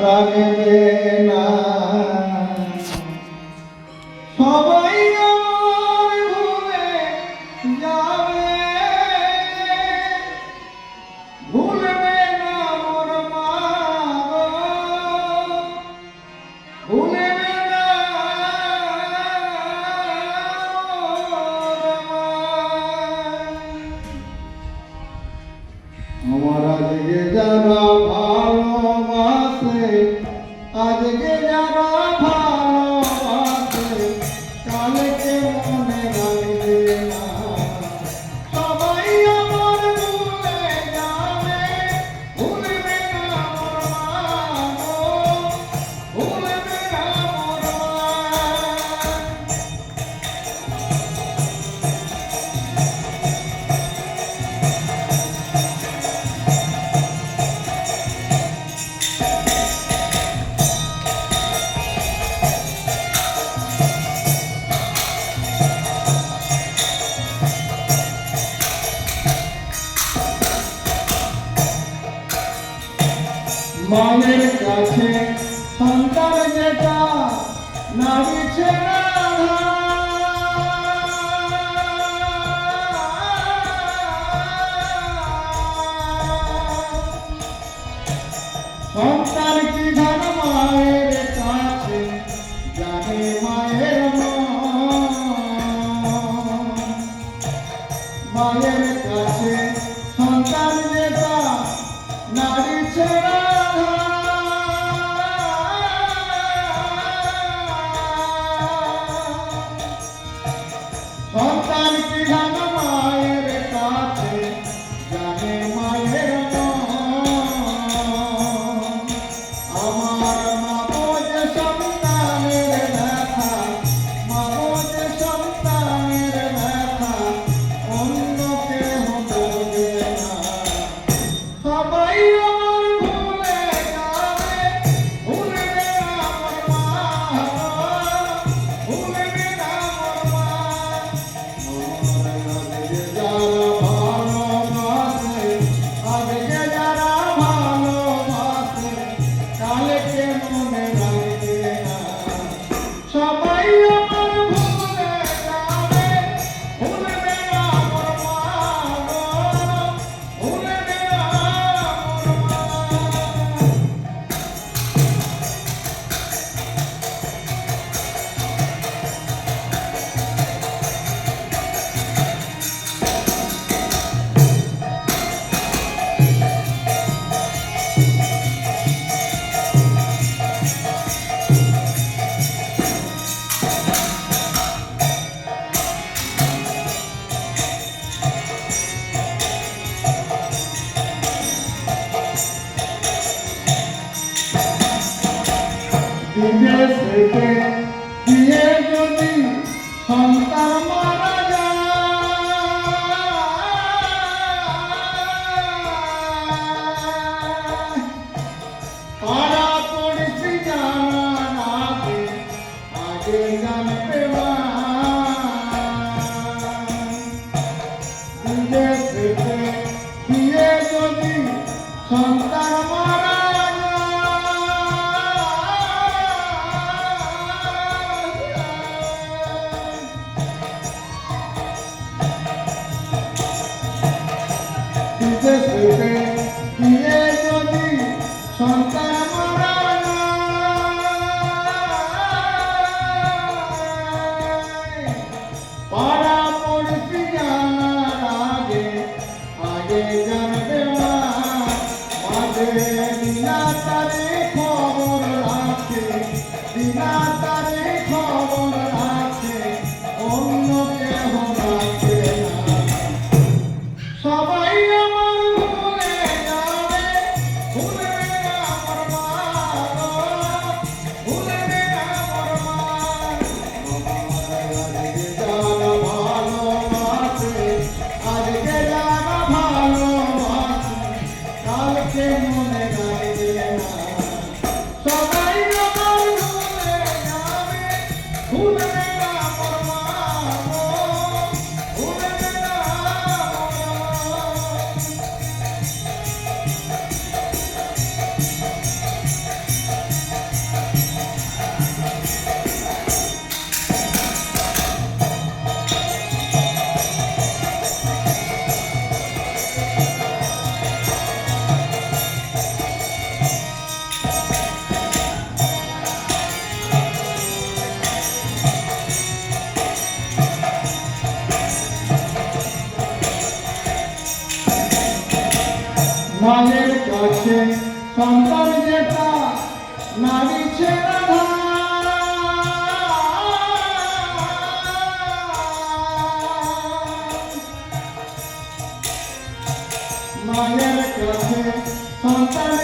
রাখবে না সবাই আমার ভুলে যাবে ভুলবে না মোর মা গো ভুলবে না মোর মা আমার আজকে যারা ভালোবাসে আজকে যারা ভালোবাসে কালকে মনে রাখবে না সবাই আমার ভুলে যাবে ভুলবে না মোর মা গো ভুলবে না মোর মায়ের কাছে সন্তান যেটা নারী ছেড়া সন্তান কি ধন মায়ের কাছে জানে মায়ের মায়ের কাছে সন্তান যেটা নারী ছেড়া সন্তান কি ধন মায়ের কাছে জানে মায়ের আমার মা বোঝে সন্তানের ব্যথা মা বোঝে সন্তানের ব্যথা অন্য কেহ বোঝে না সবাই আমার ভুলে যাবে ভুলবে না আমার মা ভুলবে না আমার মা আজকে যারা ভালোবাসে কালকে মনে রাখবে না সবাই আমার ভুলে যাবে ভুলবে না আমার মা ভুলবে না আমার মা বিদেশ থেকে দিয়ে যদি সন্তান মারা যায় পাড়া পড়শি জানার আগে আগে জানবে মা বিদেশ থেকে দিয়ে যদি সন্তান মারা বিদেশে গিয়ে যদি সন্তান মারা যায় পাড়া পড়শি জানার আগে আগে জানবে মা মাঝে বিনা তারে খবর রাখে বিনা তারে খবর রাখে অন্য কেহ রাখে না সবাই আমার ভুলে যাবে ভুলবে না আমার মা ভুলবে না আমার মা আজকে যারা ভালোবাসে আজকে যারা ভালোবাসে কালকে মনে রাখবে না মায়ের কাছে সন্তান যেটা নারী ছেড়া মায়ের কাছে সন্তান